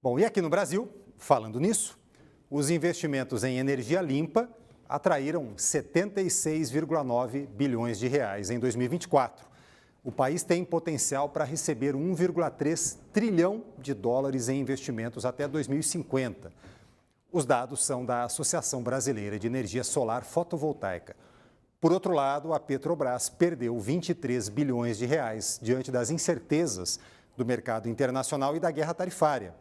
Bom, e aqui no Brasil, falando nisso, os investimentos em energia limpa atraíram 76,9 bilhões de reais em 2024. O país tem potencial para receber 1,3 trilhão de dólares em investimentos até 2050. Os dados são da Associação Brasileira de Energia Solar Fotovoltaica. Por outro lado, a Petrobras perdeu 23 bilhões de reais diante das incertezas do mercado internacional e da guerra tarifária.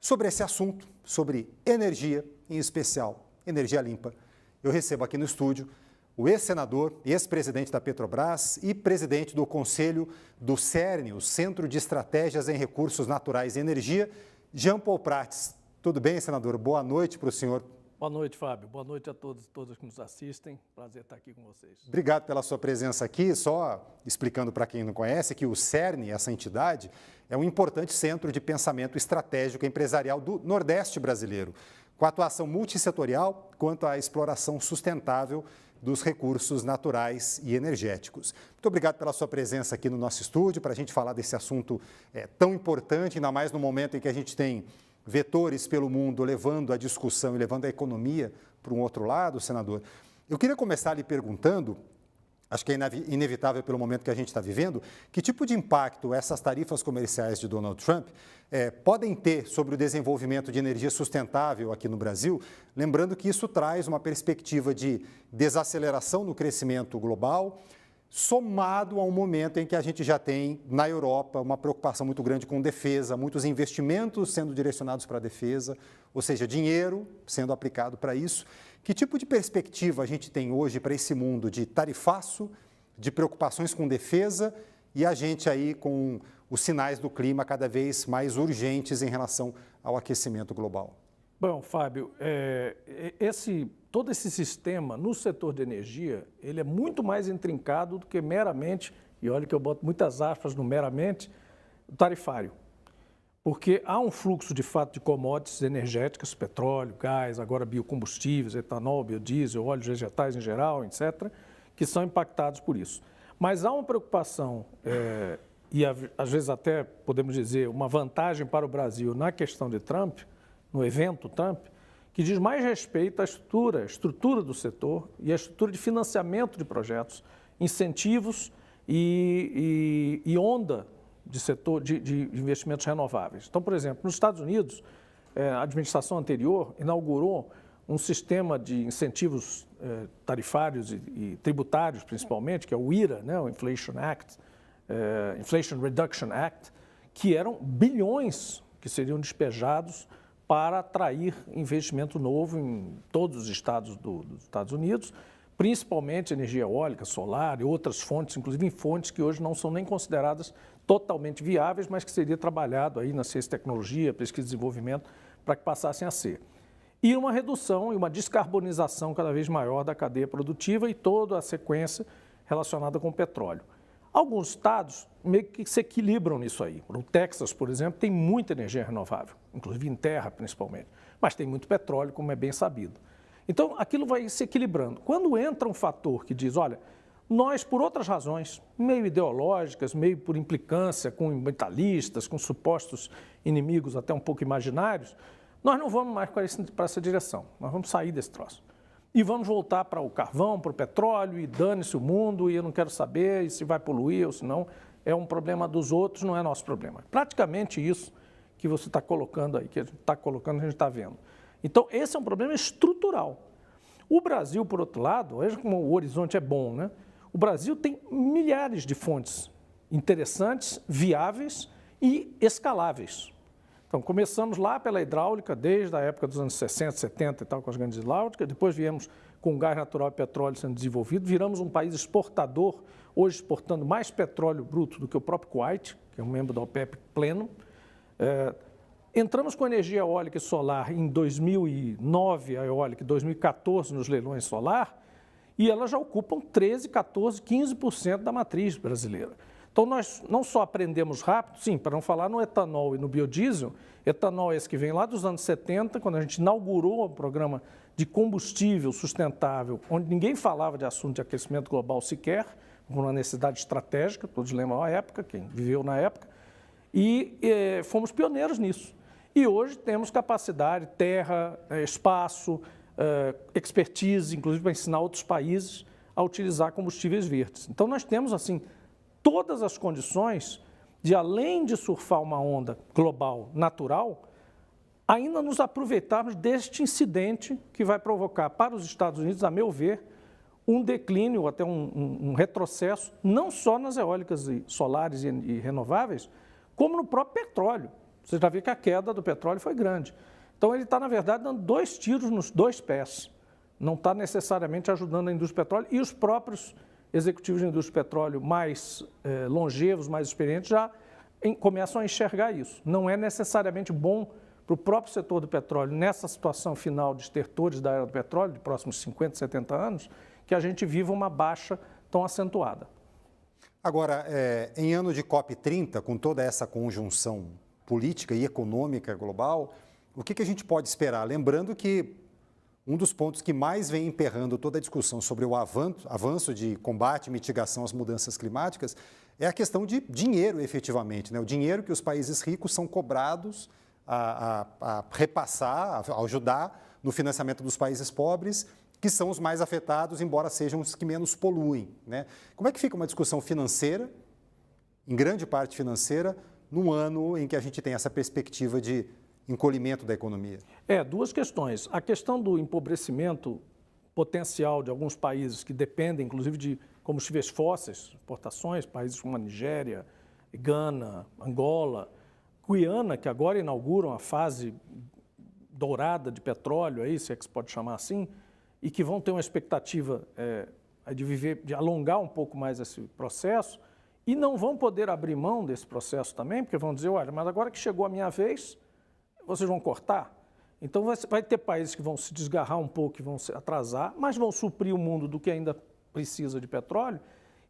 Sobre esse assunto, sobre energia, em especial energia limpa, eu recebo aqui no estúdio o ex-senador, ex-presidente da Petrobras e presidente do Conselho do CERN, o Centro de Estratégias em Recursos Naturais e Energia, Jean Paul Prats. Tudo bem, senador? Boa noite para o senhor. Boa noite, Fábio. Boa noite a todos e todas que nos assistem. Prazer estar aqui com vocês. Obrigado pela sua presença aqui. Só explicando para quem não conhece que o CERN, essa entidade, é um importante centro de pensamento estratégico empresarial do Nordeste brasileiro, com atuação multissetorial quanto à exploração sustentável dos recursos naturais e energéticos. Muito obrigado pela sua presença aqui no nosso estúdio, para a gente falar desse assunto tão importante, ainda mais no momento em que a gente tem vetores pelo mundo levando a discussão e levando a economia para um outro lado, senador. Eu queria começar lhe perguntando, acho que é inevitável pelo momento que a gente está vivendo, que tipo de impacto essas tarifas comerciais de Donald Trump podem ter sobre o desenvolvimento de energia sustentável aqui no Brasil, lembrando que isso traz uma perspectiva de desaceleração no crescimento global, somado a um momento em que a gente já tem, na Europa, uma preocupação muito grande com defesa, muitos investimentos sendo direcionados para a defesa, ou seja, dinheiro sendo aplicado para isso. Que tipo de perspectiva a gente tem hoje para esse mundo de tarifaço, de preocupações com defesa e a gente aí com os sinais do clima cada vez mais urgentes em relação ao aquecimento global? Bom, Fábio, todo esse sistema no setor de energia, ele é muito mais intrincado do que meramente, e olha que eu boto muitas aspas no meramente, tarifário. Porque há um fluxo, de fato, de commodities energéticas, petróleo, gás, agora biocombustíveis, etanol, biodiesel, óleos vegetais em geral, etc., que são impactados por isso. Mas há uma preocupação, e às vezes até, podemos dizer, uma vantagem para o Brasil na questão de Trump, no evento Trump, que diz mais respeito à estrutura do setor e à estrutura de financiamento de projetos, incentivos e onda de setor de investimentos renováveis. Então, por exemplo, nos Estados Unidos, a administração anterior inaugurou um sistema de incentivos tarifários e tributários, principalmente, que é o IRA, né, o Inflation Reduction Act, que eram bilhões que seriam despejados para atrair investimento novo em todos os estados dos Estados Unidos, principalmente energia eólica, solar e outras fontes, inclusive em fontes que hoje não são nem consideradas totalmente viáveis, mas que seria trabalhado aí na ciência e tecnologia, pesquisa e desenvolvimento, para que passassem a ser. E uma redução e uma descarbonização cada vez maior da cadeia produtiva e toda a sequência relacionada com o petróleo. Alguns estados meio que se equilibram nisso aí. O Texas, por exemplo, tem muita energia renovável, inclusive em terra principalmente, mas tem muito petróleo, como é bem sabido. Então, aquilo vai se equilibrando. Quando entra um fator que diz, olha, nós, por outras razões, meio ideológicas, meio por implicância com ambientalistas, com supostos inimigos até um pouco imaginários, nós não vamos mais para essa direção, nós vamos sair desse troço. E vamos voltar para o carvão, para o petróleo, e dane-se o mundo, e eu não quero saber e se vai poluir ou se não. É um problema dos outros, não é nosso problema. Praticamente isso que você está colocando aí, que a gente está colocando, a gente está vendo. Então, esse é um problema estrutural. O Brasil, por outro lado, veja como o horizonte é bom, né? O Brasil tem milhares de fontes interessantes, viáveis e escaláveis. Então, começamos lá pela hidráulica, desde a época dos anos 60, 70 e tal, com as grandes hidráulicas, depois viemos com gás natural e petróleo sendo desenvolvido, viramos um país exportador, hoje exportando mais petróleo bruto do que o próprio Kuwait, que é um membro da OPEP pleno. Entramos com energia eólica e solar em 2009, a eólica, em 2014 nos leilões solar, e elas já ocupam 13, 14, 15% da matriz brasileira. Então, nós não só aprendemos rápido, sim, para não falar no etanol e no biodiesel, etanol esse que vem lá dos anos 70, quando a gente inaugurou o programa de combustível sustentável, onde ninguém falava de assunto de aquecimento global sequer, por uma necessidade estratégica, todos lembram a época, quem viveu na época, e fomos pioneiros nisso. E hoje temos capacidade, terra, espaço, expertise, inclusive para ensinar outros países a utilizar combustíveis verdes. Então nós temos assim todas as condições de, além de surfar uma onda global natural, ainda nos aproveitarmos deste incidente que vai provocar para os Estados Unidos, a meu ver, um declínio, até um retrocesso, não só nas eólicas e solares e renováveis, como no próprio petróleo. Você já vê que a queda do petróleo foi grande. Então ele está, na verdade, dando 2 tiros nos 2 pés. Não está necessariamente ajudando a indústria do petróleo, e os próprios executivos da indústria do petróleo mais longevos, mais experientes, já começam a enxergar isso. Não é necessariamente bom para o próprio setor do petróleo, nessa situação final de estertores da era do petróleo, de próximos 50, 70 anos, que a gente viva uma baixa tão acentuada. Agora, em ano de COP30, com toda essa conjunção política e econômica global, o que a gente pode esperar? Lembrando que um dos pontos que mais vem emperrando toda a discussão sobre o avanço de combate e mitigação às mudanças climáticas é a questão de dinheiro, efetivamente, né? O dinheiro que os países ricos são cobrados a repassar, a ajudar no financiamento dos países pobres, que são os mais afetados, embora sejam os que menos poluem, né? Como é que fica uma discussão financeira, em grande parte financeira, num ano em que a gente tem essa perspectiva de encolhimento da economia? 2 questões. A questão do empobrecimento potencial de alguns países que dependem, inclusive, de combustíveis fósseis, exportações, países como a Nigéria, Gana, Angola, Guiana, que agora inauguram a fase dourada de petróleo, aí, se é que se pode chamar assim, e que vão ter uma expectativa de alongar um pouco mais esse processo, e não vão poder abrir mão desse processo também, porque vão dizer, olha, mas agora que chegou a minha vez, vocês vão cortar? Então vai ter países que vão se desgarrar um pouco, que vão se atrasar, mas vão suprir o mundo do que ainda precisa de petróleo,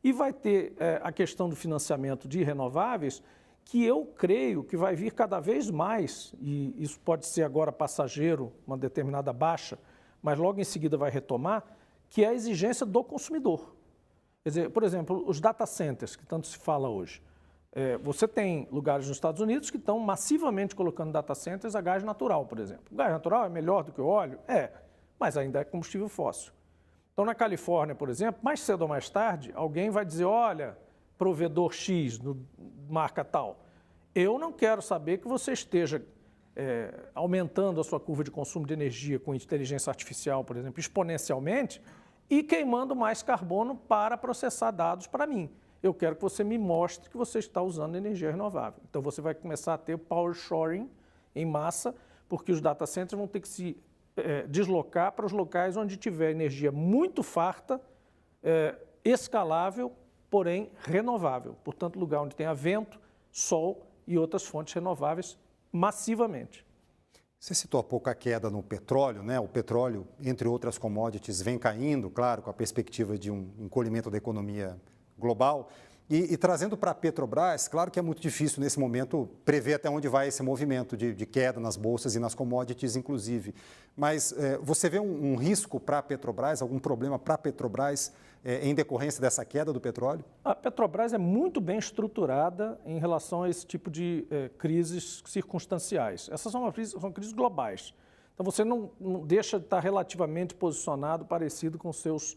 e vai ter a questão do financiamento de renováveis, que eu creio que vai vir cada vez mais, e isso pode ser agora passageiro, uma determinada baixa, mas logo em seguida vai retomar, que é a exigência do consumidor. Quer dizer, por exemplo, os data centers, que tanto se fala hoje. Você tem lugares nos Estados Unidos que estão massivamente colocando data centers a gás natural, por exemplo. O gás natural é melhor do que o óleo? Mas ainda é combustível fóssil. Então, na Califórnia, por exemplo, mais cedo ou mais tarde, alguém vai dizer, olha, provedor X, marca tal, eu não quero saber que você esteja aumentando a sua curva de consumo de energia com inteligência artificial, por exemplo, exponencialmente, e queimando mais carbono para processar dados para mim. Eu quero que você me mostre que você está usando energia renovável. Então, você vai começar a ter power shoring em massa, porque os data centers vão ter que se deslocar para os locais onde tiver energia muito farta, escalável, porém renovável. Portanto, lugar onde tenha vento, sol e outras fontes renováveis massivamente. Você citou há pouco a queda no petróleo, né? O petróleo, entre outras commodities, vem caindo, claro, com a perspectiva de um encolhimento da economia global. E trazendo para a Petrobras, claro que é muito difícil nesse momento prever até onde vai esse movimento de queda nas bolsas e nas commodities, inclusive. Mas você vê um risco para a Petrobras, algum problema para a Petrobras em decorrência dessa queda do petróleo? A Petrobras é muito bem estruturada em relação a esse tipo de crises circunstanciais. Essas são crises globais. Então, você não deixa de estar relativamente posicionado parecido com seus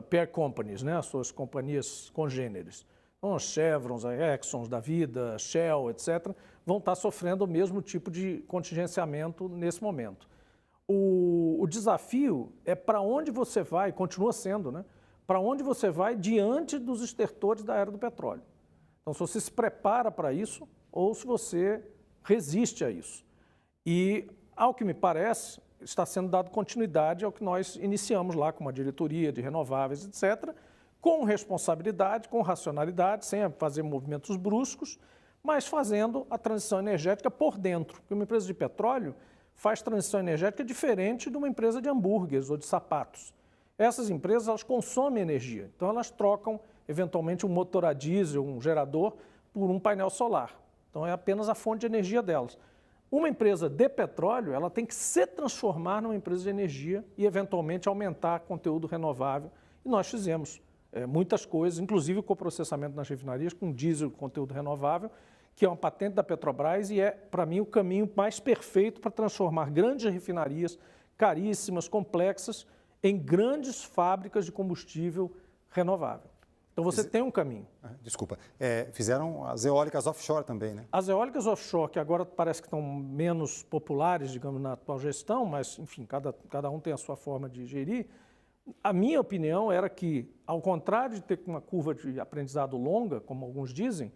peer companies, né? As suas companhias congêneres. Então, os Chevrons, a Exxon da vida, Shell, etc., vão estar sofrendo o mesmo tipo de contingenciamento nesse momento. O desafio é para onde você vai, continua sendo, né? Para onde você vai diante dos estertores da era do petróleo. Então, se você se prepara para isso ou se você resiste a isso. E, ao que me parece, está sendo dado continuidade ao que nós iniciamos lá com uma diretoria de renováveis, etc., com responsabilidade, com racionalidade, sem fazer movimentos bruscos, mas fazendo a transição energética por dentro. Porque uma empresa de petróleo faz transição energética diferente de uma empresa de hambúrgueres ou de sapatos. Essas empresas, elas consomem energia, então elas trocam, eventualmente, um motor a diesel, um gerador, por um painel solar. Então é apenas a fonte de energia delas. Uma empresa de petróleo, ela tem que se transformar numa empresa de energia e, eventualmente, aumentar conteúdo renovável. E nós fizemos muitas coisas, inclusive o coprocessamento nas refinarias com diesel, conteúdo renovável, que é uma patente da Petrobras e é, para mim, o caminho mais perfeito para transformar grandes refinarias, caríssimas, complexas, em grandes fábricas de combustível renovável. Então, você tem um caminho. Desculpa. Fizeram as eólicas offshore também, né? As eólicas offshore, que agora parece que estão menos populares, digamos, na atual gestão, mas, enfim, cada um tem a sua forma de gerir. A minha opinião era que, ao contrário de ter uma curva de aprendizado longa, como alguns dizem,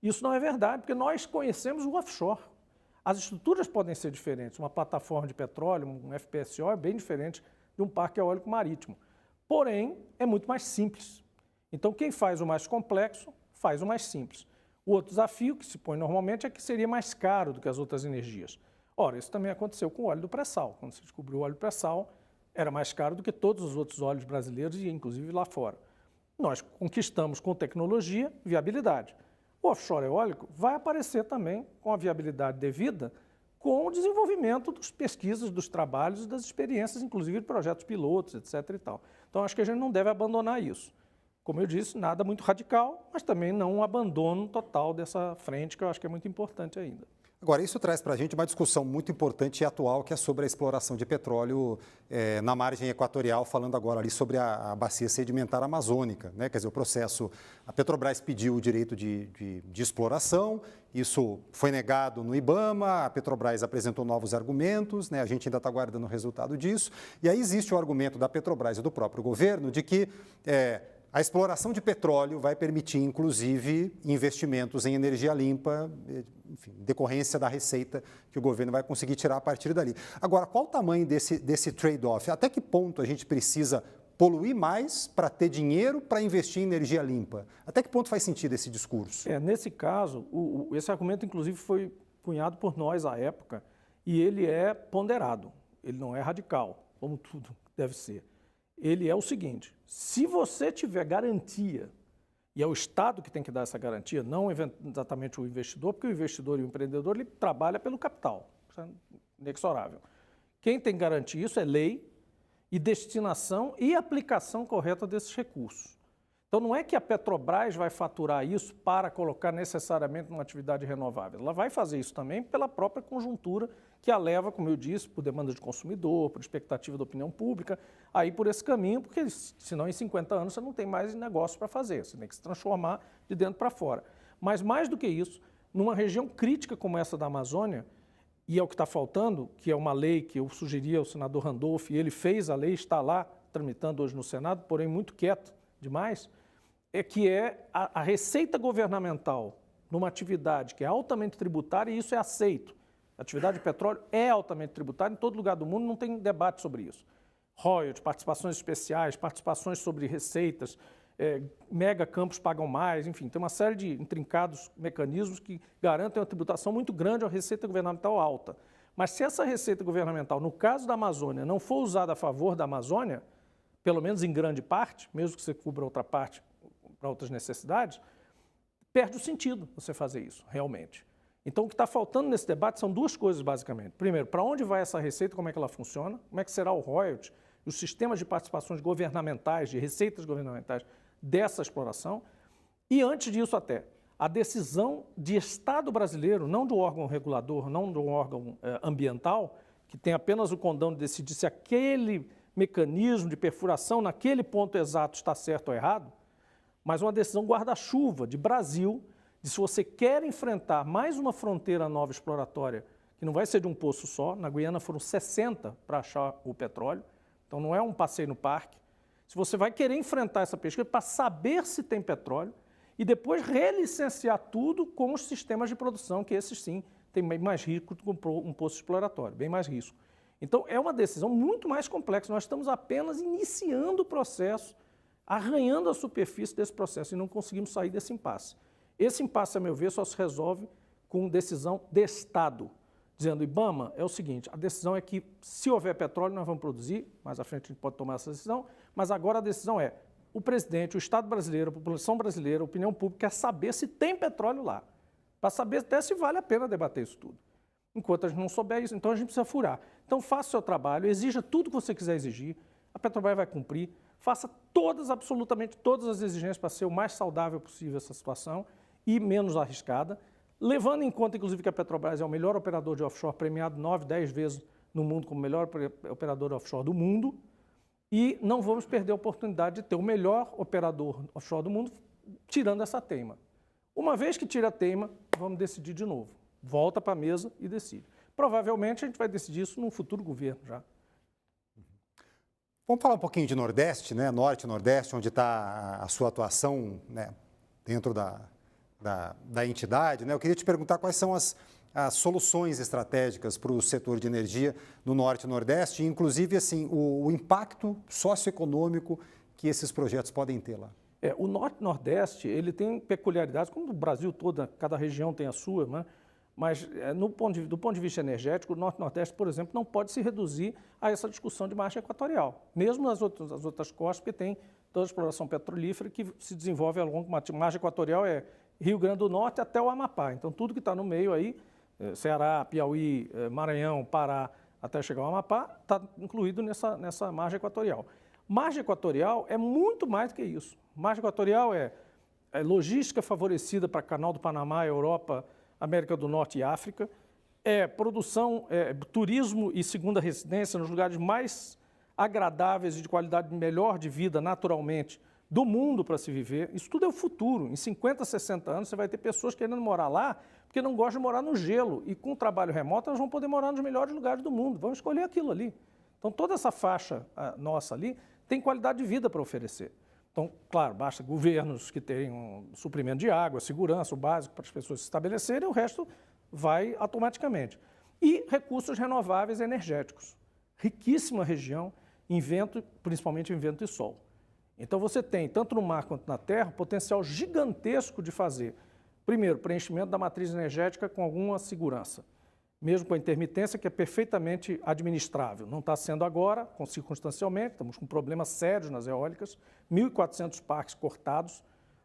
isso não é verdade, porque nós conhecemos o offshore. As estruturas podem ser diferentes. Uma plataforma de petróleo, um FPSO, é bem diferente de um parque eólico marítimo. Porém, é muito mais simples. Então, quem faz o mais complexo, faz o mais simples. O outro desafio que se põe normalmente é que seria mais caro do que as outras energias. Ora, isso também aconteceu com o óleo do pré-sal. Quando se descobriu o óleo do pré-sal, era mais caro do que todos os outros óleos brasileiros e inclusive lá fora. Nós conquistamos com tecnologia viabilidade. O offshore eólico vai aparecer também com a viabilidade devida com o desenvolvimento das pesquisas, dos trabalhos e das experiências, inclusive de projetos pilotos, etc. e tal. Então, acho que a gente não deve abandonar isso. Como eu disse, nada muito radical, mas também não um abandono total dessa frente, que eu acho que é muito importante ainda. Agora, isso traz para a gente uma discussão muito importante e atual, que é sobre a exploração de petróleo na margem equatorial, falando agora ali sobre a bacia sedimentar amazônica, né? Quer dizer, o processo, a Petrobras pediu o direito de exploração, isso foi negado no IBAMA, a Petrobras apresentou novos argumentos, né? A gente ainda está aguardando o resultado disso, e aí existe o argumento da Petrobras e do próprio governo de que a exploração de petróleo vai permitir, inclusive, investimentos em energia limpa, enfim, decorrência da receita que o governo vai conseguir tirar a partir dali. Agora, qual o tamanho desse trade-off? Até que ponto a gente precisa poluir mais para ter dinheiro para investir em energia limpa? Até que ponto faz sentido esse discurso? Nesse caso, esse argumento, inclusive, foi cunhado por nós à época e ele é ponderado, ele não é radical, como tudo deve ser. Ele é o seguinte: se você tiver garantia, e é o Estado que tem que dar essa garantia, não exatamente o investidor, porque o investidor e o empreendedor ele trabalha pelo capital, isso é inexorável. Quem tem que garantir isso é lei e destinação e aplicação correta desses recursos. Então, não é que a Petrobras vai faturar isso para colocar necessariamente numa atividade renovável. Ela vai fazer isso também pela própria conjuntura que a leva, como eu disse, por demanda de consumidor, por expectativa da opinião pública, aí por esse caminho, porque senão em 50 anos você não tem mais negócio para fazer, você tem que se transformar de dentro para fora. Mas mais do que isso, numa região crítica como essa da Amazônia, e é o que está faltando, que é uma lei que eu sugeri ao senador Randolph, e ele fez a lei, está lá tramitando hoje no Senado, porém muito quieto demais, a receita governamental numa atividade que é altamente tributária, e isso é aceito. A atividade de petróleo é altamente tributária, em todo lugar do mundo não tem debate sobre isso. Royalties, participações especiais, participações sobre receitas, mega campos pagam mais, enfim, tem uma série de intrincados mecanismos que garantem uma tributação muito grande, uma receita governamental alta. Mas se essa receita governamental, no caso da Amazônia, não for usada a favor da Amazônia, pelo menos em grande parte, mesmo que você cubra outra parte para outras necessidades, perde o sentido você fazer isso, realmente. Então, o que está faltando nesse debate são duas coisas, basicamente. Primeiro, para onde vai essa receita, como é que ela funciona, como é que será o royalty, os sistemas de participações governamentais, de receitas governamentais dessa exploração. E, antes disso até, a decisão de Estado brasileiro, não do órgão regulador, não do órgão ambiental, que tem apenas o condão de decidir se aquele mecanismo de perfuração naquele ponto exato está certo ou errado, mas uma decisão guarda-chuva de Brasil, de se você quer enfrentar mais uma fronteira nova exploratória, que não vai ser de um poço só, na Guiana foram 60 para achar o petróleo, então não é um passeio no parque. Se você vai querer enfrentar essa pesquisa para saber se tem petróleo e depois relicenciar tudo com os sistemas de produção, que esses sim têm bem mais risco do que um poço exploratório, bem mais risco. Então é uma decisão muito mais complexa, nós estamos apenas iniciando o processo, arranhando a superfície desse processo e não conseguimos sair desse impasse. Esse impasse, a meu ver, só se resolve com decisão de Estado, dizendo, IBAMA, é o seguinte, a decisão é que se houver petróleo nós vamos produzir, mais à frente a gente pode tomar essa decisão, mas agora a decisão é, o presidente, o Estado brasileiro, a população brasileira, a opinião pública quer saber se tem petróleo lá, para saber até se vale a pena debater isso tudo. Enquanto a gente não souber isso, então a gente precisa furar. Então faça o seu trabalho, exija tudo que você quiser exigir, a Petrobras vai cumprir, faça absolutamente todas as exigências para ser o mais saudável possível essa situação, e menos arriscada, levando em conta, inclusive, que a Petrobras é o melhor operador de offshore, premiado 9, 10 vezes no mundo como o melhor operador offshore do mundo, e não vamos perder a oportunidade de ter o melhor operador offshore do mundo, tirando essa teima. Uma vez que tira a teima, vamos decidir de novo. Volta para a mesa e decide. Provavelmente a gente vai decidir isso num futuro governo já. Vamos falar um pouquinho de Nordeste, né? Norte e Nordeste, onde está a sua atuação, né? Dentro da entidade, né? Eu queria te perguntar quais são as soluções estratégicas para o setor de energia no Norte e Nordeste, e inclusive assim, o impacto socioeconômico que esses projetos podem ter lá. O Norte e Nordeste, ele tem peculiaridades, como o Brasil todo, cada região tem a sua, né? Mas do ponto de vista energético, o Norte e Nordeste, por exemplo, não pode se reduzir a essa discussão de margem equatorial. Mesmo as outras costas, porque tem toda a exploração petrolífera que se desenvolve ao longo de uma margem equatorial, é Rio Grande do Norte até o Amapá. Então, tudo que está no meio aí, Ceará, Piauí, Maranhão, Pará, até chegar ao Amapá, está incluído nessa margem equatorial. Margem equatorial é muito mais do que isso. Margem equatorial é logística favorecida para Canal do Panamá, Europa, América do Norte e África, produção, turismo e segunda residência nos lugares mais agradáveis e de qualidade melhor de vida, naturalmente, do mundo para se viver. Isso tudo é o futuro. Em 50, 60 anos, você vai ter pessoas querendo morar lá porque não gostam de morar no gelo. E com o trabalho remoto, elas vão poder morar nos melhores lugares do mundo. Vão escolher aquilo ali. Então, toda essa faixa nossa ali tem qualidade de vida para oferecer. Então, claro, basta governos que tenham um suprimento de água, segurança, o básico para as pessoas se estabelecerem, o resto vai automaticamente. E recursos renováveis energéticos. Riquíssima região em vento, principalmente em vento e sol. Então, você tem, tanto no mar quanto na terra, potencial gigantesco de fazer, primeiro, preenchimento da matriz energética com alguma segurança, mesmo com a intermitência, que é perfeitamente administrável. Não está sendo agora, circunstancialmente, estamos com problemas sérios nas eólicas, 1.400 parques cortados,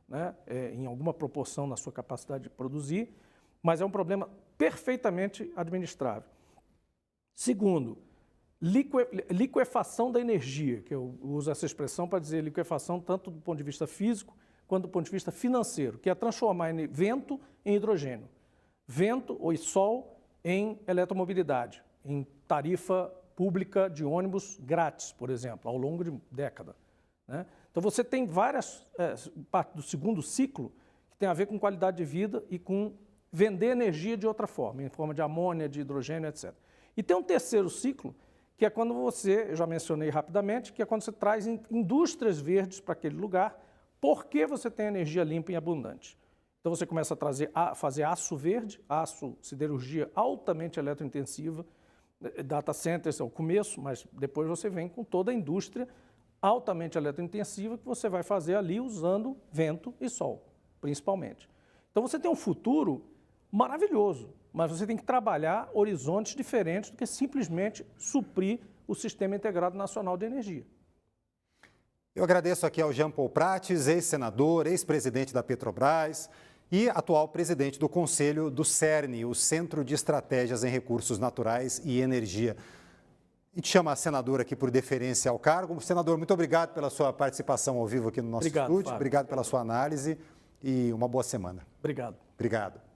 né, em alguma proporção na sua capacidade de produzir, mas é um problema perfeitamente administrável. Segundo, liquefação da energia, que eu uso essa expressão para dizer liquefação tanto do ponto de vista físico quanto do ponto de vista financeiro, que é transformar vento em hidrogênio, vento ou sol em eletromobilidade, em tarifa pública de ônibus grátis, por exemplo, ao longo de década, né? Então, você tem várias partes do segundo ciclo que tem a ver com qualidade de vida e com vender energia de outra forma, em forma de amônia, de hidrogênio, etc. E tem um terceiro ciclo, que é quando você, eu já mencionei rapidamente, que é quando você traz indústrias verdes para aquele lugar, porque você tem energia limpa e abundante. Então, você começa a fazer aço verde, aço, siderurgia altamente eletrointensiva, data centers é o começo, mas depois você vem com toda a indústria altamente eletrointensiva que você vai fazer ali usando vento e sol, principalmente. Então, você tem um futuro maravilhoso, mas você tem que trabalhar horizontes diferentes do que simplesmente suprir o Sistema Integrado Nacional de Energia. Eu agradeço aqui ao Jean Paul Prates, ex-senador, ex-presidente da Petrobras e atual presidente do Conselho do CERN, o Centro de Estratégias em Recursos Naturais e Energia. A gente chama a senadora aqui por deferência ao cargo. Senador, muito obrigado pela sua participação ao vivo aqui no nosso estúdio. Fábio. Obrigado pela sua análise e uma boa semana. Obrigado. Obrigado.